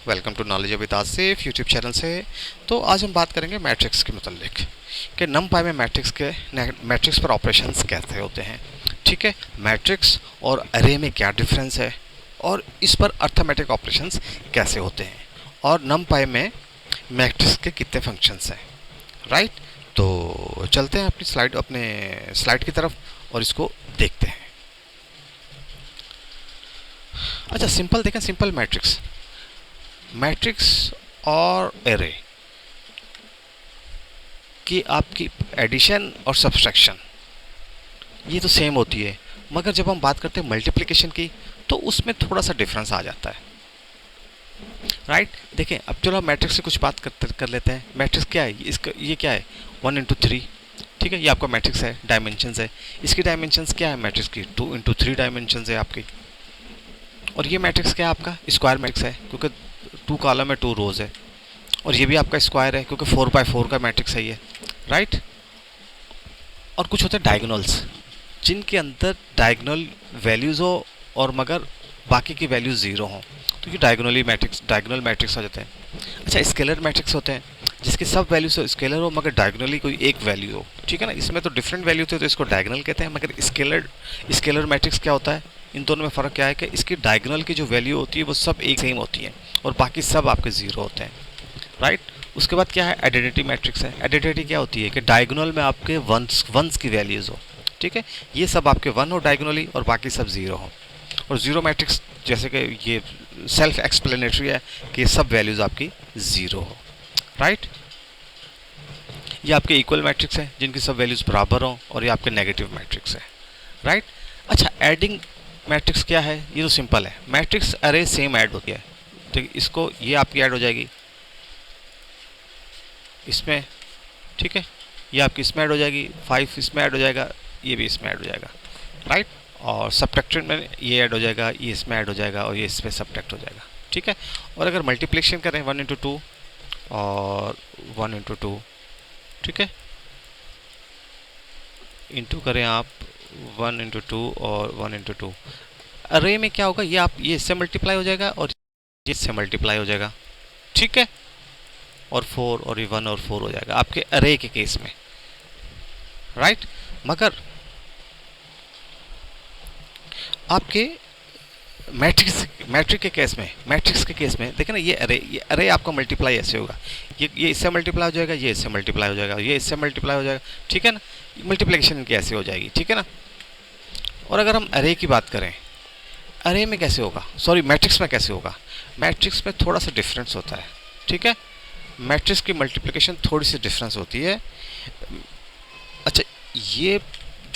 Welcome to knowledge with Asif YouTube channel से। तो आज हम बात करेंगे मैट्रिक्स के मतलब कि नमपाई में मैट्रिक्स पर ऑपरेशंस कैसे होते हैं। ठीक है, मैट्रिक्स और अरे में क्या डिफरेंस है और इस पर अर्थमेटिक ऑपरेशंस कैसे होते हैं और नमपाई में मैट्रिक्स के कितने फंक्शंस हैं। राइट, तो चलते हैं अपने स्लाइड की तरफ और इसको देखते हैं। अच्छा, सिंपल देखें, सिंपल मैट्रिक्स और एरे कि आपकी एडिशन और सब्सट्रैक्शन ये तो सेम होती है, मगर जब हम बात करते हैं मल्टीप्लिकेशन की तो उसमें थोड़ा सा डिफरेंस आ जाता है। राइट, देखें, अब चलो हम मैट्रिक्स से कुछ बात कर लेते हैं। मैट्रिक्स क्या है, इसका ये क्या है, 1 into 3। ठीक है, ये आपका मैट्रिक्स है, डायमेंशंस है। इसकी डायमेंशंस क्या है मैट्रिक्स की, 2 into 3 डायमेंशंस है आपकी। और ये मैट्रिक्स क्या है आपका, स्क्वायर मैट्रिक्स है क्योंकि 2 कॉलम है 2 रोज है। और ये भी आपका स्क्वायर है क्योंकि 4x4 का मैट्रिक्स है ये। राइट, और कुछ होते हैं डायगोनल्स जिनके अंदर डायगोनल वैल्यूज़ हो और मगर बाकी की वैल्यूज ज़ीरो हों, तो ये डायगोनल मैट्रिक्स हो जाते हैं। अच्छा, स्केलर मैट्रिक्स होते हैं जिसकी सब वैल्यूज तो स्केलर हो मगर डायगोनली कोई एक वैल्यू हो। ठीक है ना, इसमें तो डिफरेंट वैल्यू थे तो इसको डायगोनल कहते हैं, मगर स्केलर मैट्रिक्स क्या होता है, इन दोनों में फ़र्क क्या है कि इसकी डायगोनल की जो वैल्यू होती है वो सब एक सेम होती है और बाकी सब आपके ज़ीरो होते हैं। राइट, उसके बाद क्या है, आइडेंटिटी मैट्रिक्स है। आइडेंटिटी क्या होती है कि डायगोनल में आपके वंस की वैल्यूज़ हो। ठीक है, ये सब आपके वन हो डायगोनली और बाकी सब ज़ीरो हो। और ज़ीरो मैट्रिक्स जैसे कि ये सेल्फ एक्सप्लेनेटरी है कि सब वैल्यूज़ आपकी ज़ीरो हो। राइट, ये आपके इक्वल मैट्रिक्स हैं जिनकी सब वैल्यूज़ बराबर हों और ये आपके नेगेटिव मैट्रिक्स है। राइट, अच्छा, एडिंग मैट्रिक्स क्या है, ये तो सिंपल है, मैट्रिक्स अरे सेम ऐड हो गया है। ठीक, इसको ये आपकी ऐड हो जाएगी इसमें। ठीक है, ये आपकी इसमें ऐड हो जाएगी, 5 इसमें ऐड हो जाएगा, ये भी इसमें ऐड हो जाएगा। राइट, और सब्ट्रैक्शन में ये ऐड हो जाएगा, ये इसमें ऐड हो जाएगा और ये इसमें सब्ट्रैक्ट हो जाएगा। ठीक है, और अगर मल्टीप्लिकेशन करें 1 into 2 और 1 into 2, ठीक है, इंटू करें आप 1 into 2 और 1 into 2, अरे में क्या होगा, ये इससे मल्टीप्लाई हो जाएगा और ये इससे मल्टीप्लाई हो जाएगा। ठीक है, और 4 और ये 1 और 4 हो जाएगा आपके अरे के केस में। राइट, मगर आपके मैट्रिक्स के केस में देखें ना, ये अरे आपका मल्टीप्लाई ऐसे होगा, ये इससे मल्टीप्लाई हो जाएगा, ये इससे मल्टीप्लाई हो जाएगा, ये इससे मल्टीप्लाई हो जाएगा। ठीक है ना, मल्टीप्लिकेशन इनकी ऐसे हो जाएगी। ठीक है ना, और अगर हम अरे की बात करें, अरे में कैसे होगा, सॉरी मैट्रिक्स में कैसे होगा, मैट्रिक्स में थोड़ा सा डिफरेंस होता है। ठीक है, मैट्रिक्स की मल्टीप्लिकेशन थोड़ी सी डिफरेंस होती है। अच्छा, ये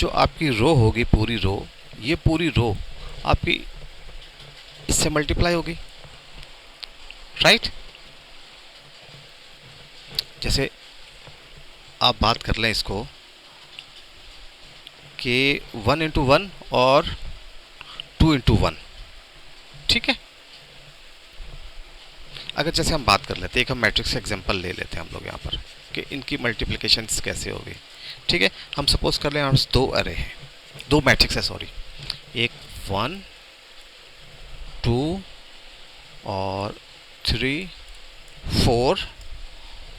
जो आपकी रो होगी, पूरी रो आपकी इससे मल्टीप्लाई होगी। राइट, जैसे आप बात कर लें इसको कि 1 into 1 और 2 into 1। ठीक है, अगर जैसे हम बात कर लेते हैं, एक हम मैट्रिक्स का एग्जांपल ले लेते हैं हम लोग यहाँ पर कि इनकी मल्टीप्लिकेशन कैसे होगी। ठीक है, हम सपोज कर लें हमारे पास 2 अरे हैं, 2 मैट्रिक्स है, सॉरी, एक 1 2 और 3 4।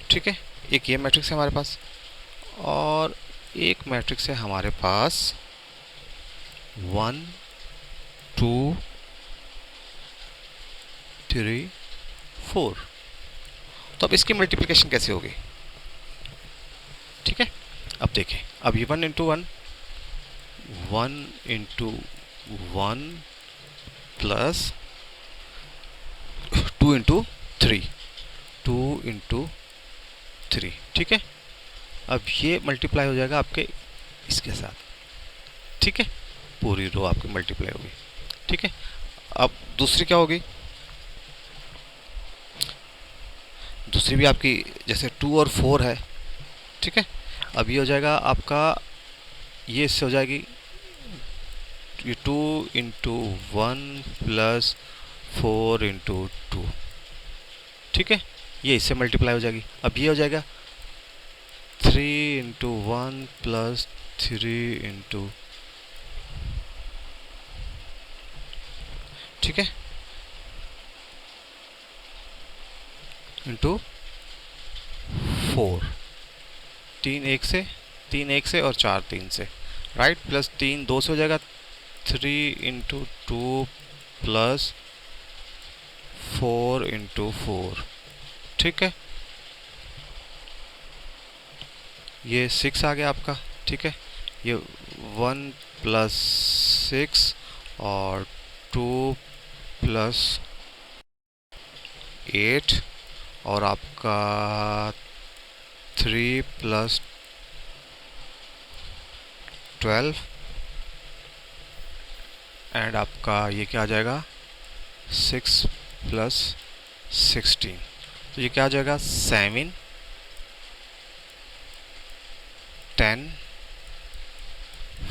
ठीक है, एक ये मैट्रिक्स है हमारे पास और एक मैट्रिक्स है हमारे पास 1 2 3 4। तो अब इसकी मल्टीप्लिकेशन कैसे होगी। ठीक है, अब देखें, अब ये 1 into 1 प्लस 2 into 3 2 into 3। ठीक है, अब ये मल्टीप्लाई हो जाएगा आपके इसके साथ। ठीक है, पूरी रो आपकी मल्टीप्लाई होगी। ठीक है, अब दूसरी क्या होगी, दूसरी भी आपकी जैसे 2 और 4 है। ठीक है, अब ये हो जाएगा आपका, ये इससे हो जाएगी, ये 2 into 1 प्लस 4 into 2। ठीक है, ये इससे मल्टीप्लाई हो जाएगी। अब ये हो जाएगा 3 into 1 प्लस 3 into। ठीक है, इंटू 4, 3 1 से और 4 3 से, राइट, प्लस 3 2 से हो जाएगा, 3 इंटू 2 प्लस 4 इंटू 4, ठीक है, ये 6 आ गया आपका, ठीक है, ये 1 प्लस 6 और 2 प्लस 8 और आपका 3 प्लस 12 एंड आपका ये क्या आ जाएगा 6 प्लस 16, तो ये क्या आ जाएगा 7 10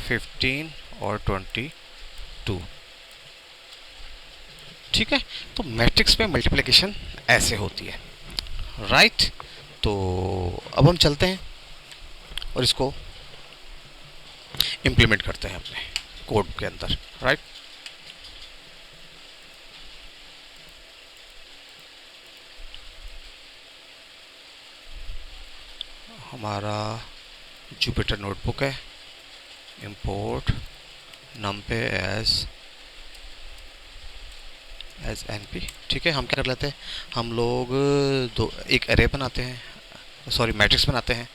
15 और 22, ठीक है। तो मैट्रिक्स में मल्टीप्लिकेशन ऐसे होती है, राइट। तो अब हम चलते हैं और इसको इम्प्लीमेंट करते हैं अपने कोड के अंदर, राइट। हमारा जुपिटर नोटबुक है, इंपोर्ट numpy एज np, ठीक है। हम क्या कर लेते हैं, हम लोग एक एरे बनाते हैं, सॉरी मैट्रिक्स बनाते हैं,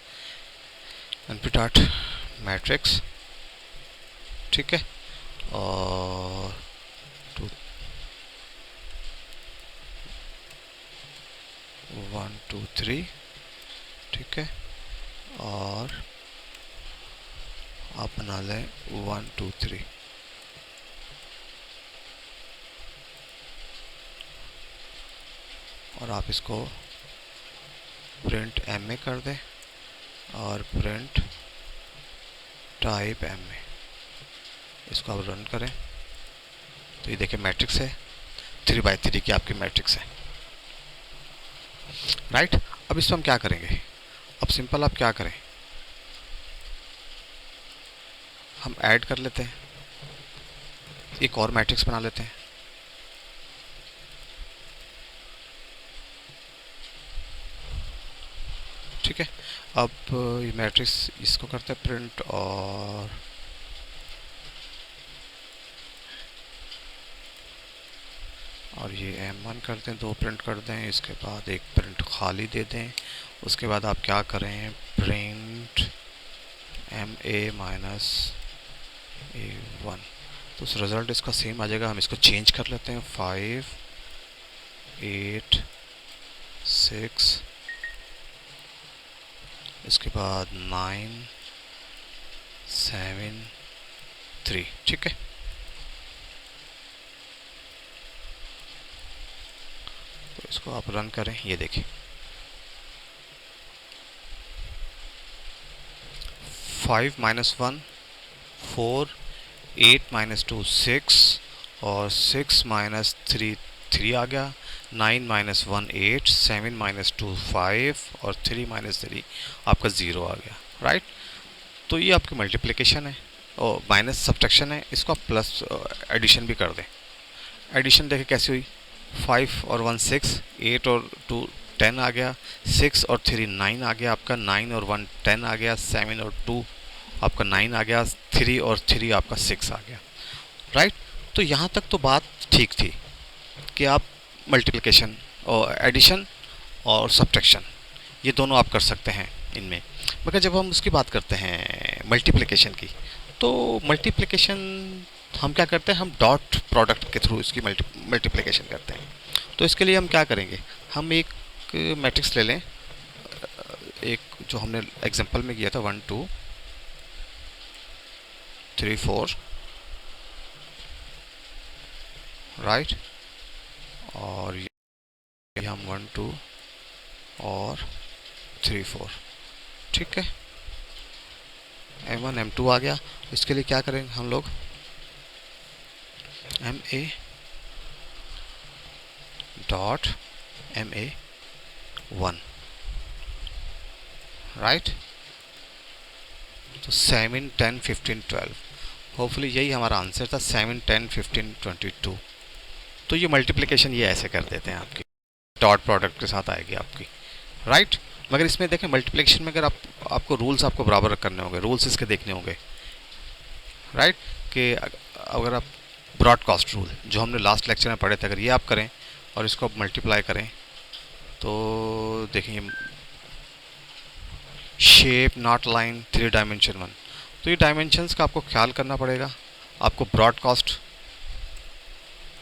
np डॉट मैट्रिक्स, ठीक है, और 1 2 3, ठीक है, और आप बना लें 1 2 3, और आप इसको प्रिंट एम में कर दें और प्रिंट टाइप एम में, इसको आप रन करें तो ये देखिए मैट्रिक्स है, 3 बाई 3 की आपकी मैट्रिक्स है, राइट। अब इसमें हम क्या करेंगे, अब सिंपल आप क्या करें, हम ऐड कर लेते हैं, एक और मैट्रिक्स बना लेते हैं, ठीक है। अब ये मैट्रिक्स इसको करते हैं प्रिंट, और ये m1 कर दें, 2 प्रिंट कर दें, इसके बाद एक प्रिंट खाली दे दें, उसके बाद आप क्या करें, प्रिंट ma माइनस a1, तो उस रिज़ल्ट इसका सेम आ जाएगा। हम इसको चेंज कर लेते हैं, 5 8 6, इसके बाद 9 7 3, ठीक है। तो इसको आप रन करें, ये देखिए 5 माइनस 1 4, 8 माइनस 2 6, और 6 माइनस 3 3 आ गया, 9 माइनस 1 8, 7 माइनस 2 5 और 3 माइनस 3 आपका 0 आ गया, राइट। तो ये आपकी मल्टीप्लिकेशन है और माइनस सब्ट्रैक्शन है, इसको आप प्लस एडिशन भी कर दें। एडिशन देखें कैसी हुई, 5 और 1 6, 8 और 2 10 आ गया, 6 और 3 9 आ गया आपका, 9 और 1 10 आ गया, 7 और 2 आपका 9 आ गया, 3 और 3 आपका 6 आ गया, राइट। तो यहाँ तक तो बात ठीक थी कि आप मल्टीप्लिकेशन और एडिशन और सब्ट्रैक्शन ये दोनों आप कर सकते हैं इनमें, मगर जब हम उसकी बात करते हैं मल्टीप्लिकेशन की, तो मल्टीप्लिकेशन हम क्या करते हैं, हम डॉट प्रोडक्ट के थ्रू इसकी मल्टीप्लिकेशन करते हैं। तो इसके लिए हम क्या करेंगे, हम एक मैट्रिक्स ले लें, एक जो हमने एग्जांपल में किया था 1 2 3 4, राइट, और ये हम 1 2 और 3 4, ठीक है, m1 m2 आ गया। इसके लिए क्या करेंगे हम लोग, ma डॉट ma1, राइट। तो 7 10 15 12, होपफुली यही हमारा आंसर था, 7 10 15 22। तो ये मल्टीप्लिकेशन ये ऐसे कर देते हैं आपकी, डॉट प्रोडक्ट के साथ आएगी आपकी, राइट। मगर इसमें देखें मल्टीप्लिकेशन में अगर आपको रूल्स आपको बराबर करने होंगे, रूल्स इसके देखने होंगे, राइट। कि अगर आप ब्रॉडकास्ट रूल जो हमने लास्ट लेक्चर में पढ़े थे, अगर ये आप करें और इसको आप मल्टीप्लाई करें तो देखेंगे शेप नॉट लाइन 3 डायमेंशन 1, तो ये डायमेंशंस का आपको ख्याल करना पड़ेगा। आपको ब्रॉडकास्ट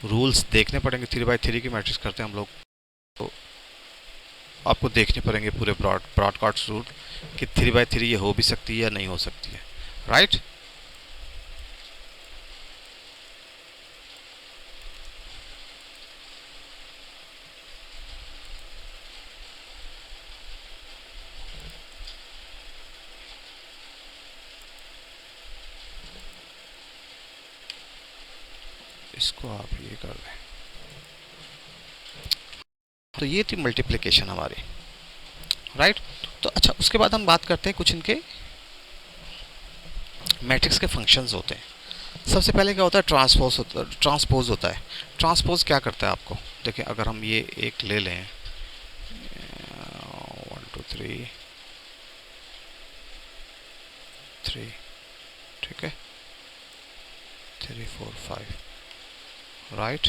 रूल्स देखने पड़ेंगे, 3x3 की मैट्रिक्स करते हैं हम लोग, तो आपको देखने पड़ेंगे पूरे ब्रॉडकास्ट रूल कि 3x3 ये हो भी सकती है या नहीं हो सकती है, राइट। इसको आप ये कर दें, तो ये थी मल्टीप्लिकेशन हमारी, राइट। तो अच्छा, उसके बाद हम बात करते हैं कुछ इनके मैट्रिक्स के फंक्शंस होते हैं। सबसे पहले क्या होता है, ट्रांसपोज होता है। ट्रांसपोज क्या करता है आपको, देखिए अगर हम ये एक ले लें 1 2 3 3, ठीक है, 3 4 5, राइट।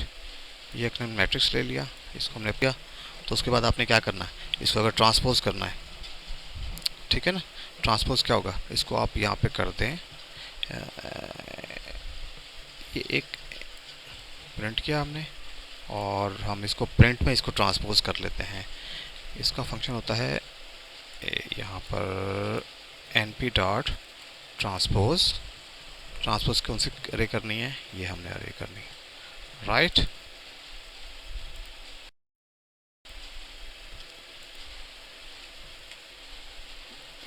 ये एक हमने मैट्रिक्स ले लिया, इसको हमने किया, तो उसके बाद आपने क्या करना है, इसको अगर ट्रांसपोज करना है, ठीक है ना। ट्रांसपोज क्या होगा, इसको आप यहाँ पे कर दें, ये एक प्रिंट किया हमने और हम इसको प्रिंट में इसको ट्रांसपोज कर लेते हैं। इसका फंक्शन होता है यहाँ पर np डॉट ट्रांसपोज, ट्रांसपोज कौन सी अरे करनी है, ये हमने अरे करनी है, राइट।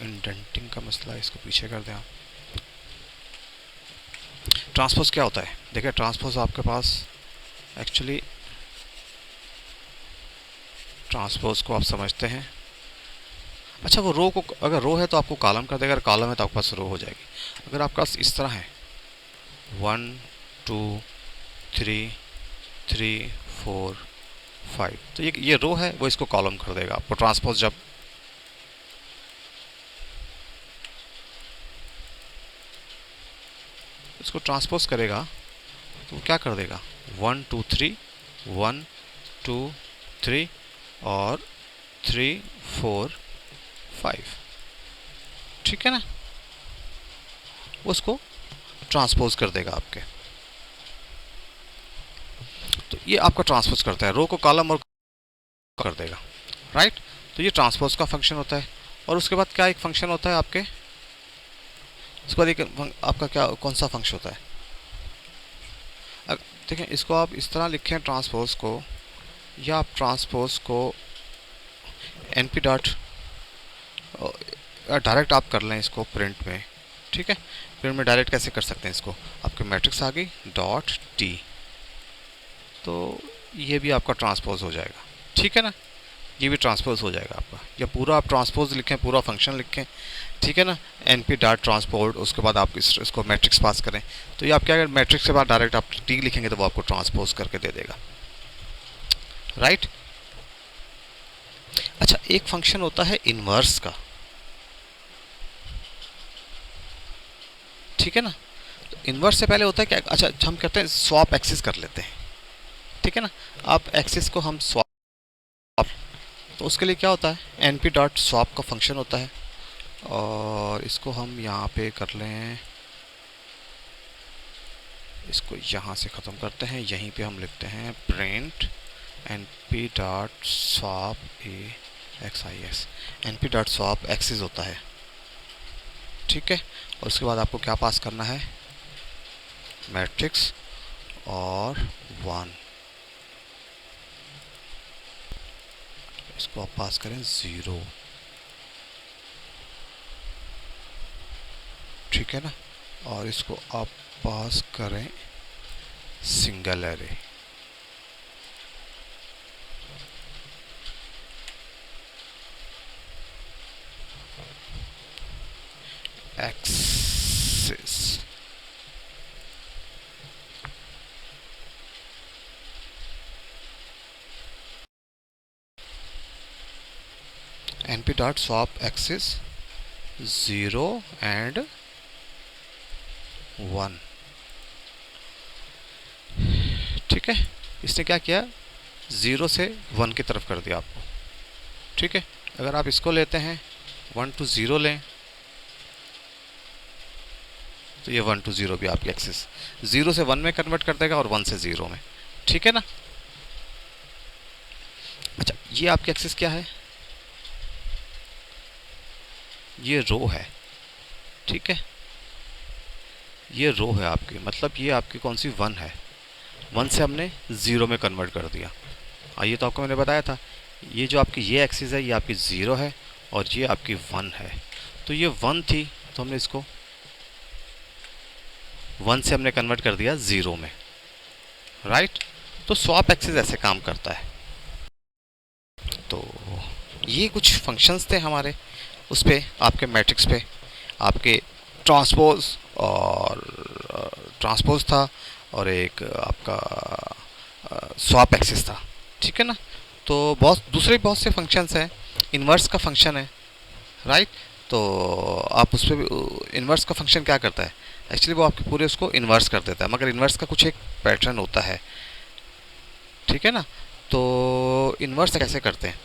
इंडेंटिंग का मसला है, इसको पीछे कर दें आप। ट्रांसपोज क्या होता है, देखिए ट्रांसपोज आपके पास एक्चुअली, ट्रांसपोज को आप समझते हैं, अच्छा वो रो को, अगर रो है तो आपको कॉलम कर देगा, अगर कॉलम है तो आपके पास रो हो जाएगी। अगर आपके पास इस तरह है 1 2 3 3 4 5, तो ये रो है, वो इसको कॉलम कर देगा आपको। ट्रांसपोज जब इसको ट्रांसपोज करेगा तो क्या कर देगा, 1 2 3 1 2 3 और 3 4 5, ठीक है ना, उसको ट्रांसपोज कर देगा आपके। तो ये आपका ट्रांसपोज करता है, रो को कॉलम और कर देगा, राइट। तो ये ट्रांसपोज का फंक्शन होता है। और उसके बाद क्या एक फंक्शन होता है आपके, उसके बाद एक आपका क्या कौन सा फंक्शन होता है, देखें इसको आप इस तरह लिखें ट्रांसपोज को, या आप ट्रांसपोज को np डॉट डायरेक्ट आप कर लें इसको प्रिंट में, ठीक है। प्रिंट में डायरेक्ट कैसे कर सकते हैं इसको, आपकी मैट्रिक्स आ गई डॉट टी, तो ये भी आपका ट्रांसपोज हो जाएगा, ठीक है ना, ये भी ट्रांसपोज हो जाएगा आपका। या पूरा आप ट्रांसपोज लिखें, पूरा फंक्शन लिखें, ठीक है ना, np डॉट ट्रांसपोज, उसके बाद आप इसको मैट्रिक्स पास करें, तो ये आप क्या, मैट्रिक्स के बाद डायरेक्ट आप टी लिखेंगे तो वो आपको ट्रांसपोज करके दे देगा, राइट। अच्छा, एक फंक्शन होता है इनवर्स का, ठीक है ना। तो इनवर्स से पहले होता है क्या, अच्छा हम कहते हैं स्वैप एक्सिस कर लेते हैं, ठीक है ना। आप एक्सिस को हम स्वैप, तो उसके लिए क्या होता है, np डॉट स्वैप का फंक्शन होता है, और इसको हम यहाँ पे कर लें, इसको यहाँ से ख़त्म करते हैं, यहीं पे हम लिखते हैं print np dot swap axis, np dot swap axis होता है, ठीक है। और उसके बाद आपको क्या पास करना है, मैट्रिक्स और 1, इसको आप पास करें 0, ठीक है ना, और इसको आप पास करें single array, axis, np dot swap axis 0 and 1। ठीक है, इसने क्या किया, 0 से 1 की तरफ कर दिया आपको। ठीक है, अगर आप इसको लेते हैं 1 to 0 लें तो ये 1 to 0 भी आपकी एक्सिस 0 से 1 में कन्वर्ट कर देगा और 1 से 0 में। ठीक है ना। अच्छा, ये आपकी एक्सिस क्या है, ये रो है। ठीक है, ये रो है आपकी, मतलब ये आपकी कौन सी 1 है, 1 से हमने 0 में कन्वर्ट कर दिया। ये तो आपको मैंने बताया था, ये जो आपकी ये एक्सिस है ये आपकी 0 है और ये आपकी 1 है। तो ये 1 थी तो हमने इसको 1 से हमने कन्वर्ट कर दिया 0 में। राइट, तो स्वैप एक्सिस ऐसे काम करता है। तो ये कुछ फंक्शंस थे हमारे उस पे, आपके मैट्रिक्स पे, आपके ट्रांसपोज और ट्रांसपोज था और एक आपका स्वैप एक्सिस था। ठीक है ना। तो बहुत से फंक्शंस हैं, इन्वर्स का फंक्शन है। राइट, तो आप उस पर इन्वर्स का फंक्शन क्या करता है, एक्चुअली वो आपके पूरे उसको इन्वर्स कर देता है, मगर इन्वर्स का कुछ एक पैटर्न होता है। ठीक है ना। तो इन्वर्स कैसे करते हैं,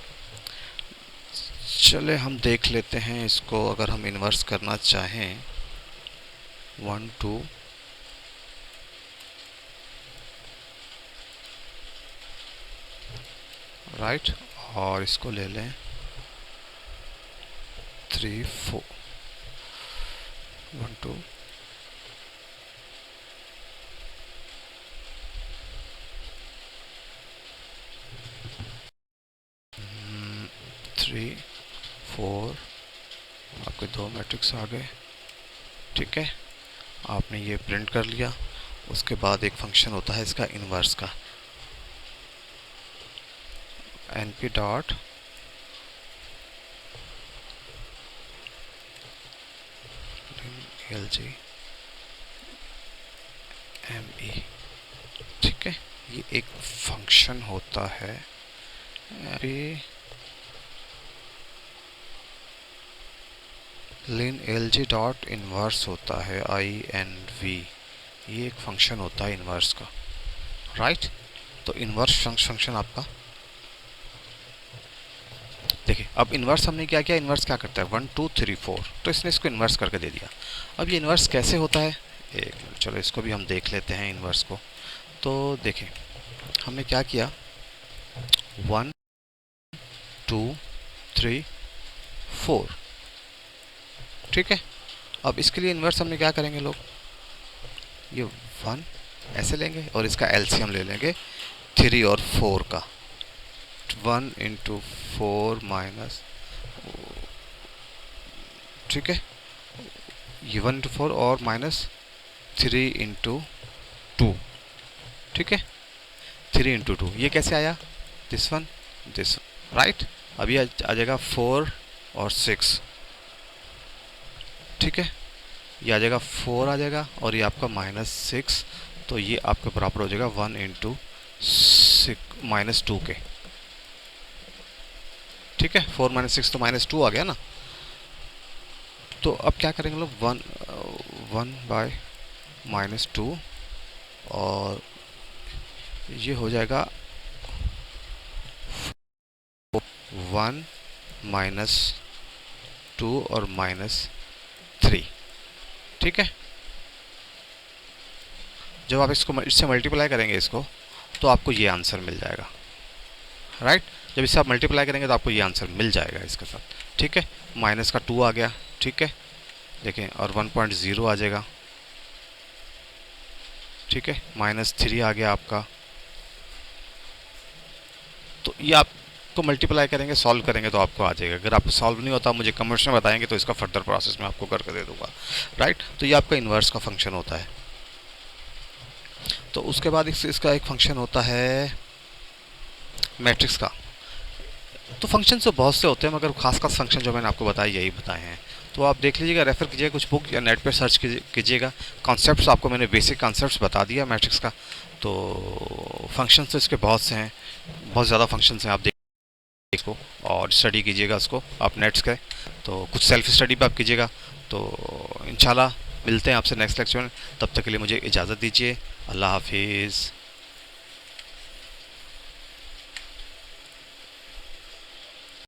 चले हम देख लेते हैं इसको। अगर हम इन्वर्स करना चाहें 1 2 राइट, और इसको ले लें 3 4 1 2 3 4, आपके 2 मैट्रिक्स आ गए। ठीक है, आपने ये प्रिंट कर लिया। उसके बाद एक फंक्शन होता है इसका इन्वर्स का, np डॉट lg me। ठीक है, ये एक फंक्शन होता है लिन lg डॉट इन्वर्स होता है inv। ये एक फंक्शन होता है इन्वर्स का। राइट, तो इन्वर्स फंक्शन आपका देखिए। अब इन्वर्स हमने क्या किया, इन्वर्स क्या करता है 1 2 3 4, तो इसने इसको इन्वर्स करके दे दिया। अब ये इन्वर्स कैसे होता है, एक मिनट, चलो इसको भी हम देख लेते हैं इन्वर्स को। तो देखें हमने क्या किया, 1 2 3 4। ठीक है, अब इसके लिए इन्वर्स हमने क्या करेंगे लोग, ये 1 ऐसे लेंगे और इसका एलसीएम ले लेंगे 3 और 4 का, 1 इंटू 4 माइनस, ठीक है, ये 1 इंटू 4 और माइनस 3 इंटू 2। ठीक है, 3 इंटू 2, ये कैसे आया, दिस वन दिस, राइट। अभी आ जाएगा 4 और 6। ठीक है, ये आ जाएगा 4 आ जाएगा और ये आपका -6, तो ये आपके बराबर हो जाएगा 1 इंटू -2 के। ठीक है, 4 - 6 तो -2 आ गया ना। तो अब क्या करेंगे लोग, 1 बाय -2 और ये हो जाएगा 1 -2 और -3। ठीक है, जब आप इसको इससे मल्टीप्लाई करेंगे इसको, तो आपको ये आंसर मिल जाएगा। राइट, जब इससे आप मल्टीप्लाई करेंगे तो आपको ये आंसर मिल जाएगा इसके साथ। ठीक है, माइनस का 2 आ गया। ठीक है, देखें, और 1.0 आ जाएगा। ठीक है, -3 आ गया आपका। तो ये आपको मल्टीप्लाई करेंगे, सॉल्व करेंगे तो आपको आ जाएगा। अगर आपको सॉल्व नहीं होता, मुझे कमेंट्स में बताएंगे तो इसका फर्दर प्रोसेस मैं आपको करके दे दूंगा। राइट, तो ये आपका इन्वर्स का फंक्शन होता है। तो उसके बाद इसका एक फंक्शन होता है मैट्रिक्स का। तो फंक्शन तो बहुत से होते हैं, मगर खास फंक्शन जो मैंने आपको बताए यही बताए हैं। तो आप देख लीजिएगा, रेफ़र कीजिएगा कुछ बुक या नेट पे सर्च कीजिएगा। कॉन्सेप्ट्स आपको मैंने बेसिक कॉन्सेप्ट्स बता दिया मैट्रिक्स का। तो फंक्शंस तो इसके बहुत से हैं, बहुत ज़्यादा फंक्शंस हैं, आप देख को और स्टडी कीजिएगा उसको आप नेट्स के, तो कुछ सेल्फ स्टडी भी आप कीजिएगा। तो इंशाल्लाह मिलते हैं आपसे नेक्स्ट लेक्चर में, तब तक के लिए मुझे इजाज़त दीजिए। अल्लाह हाफिज़।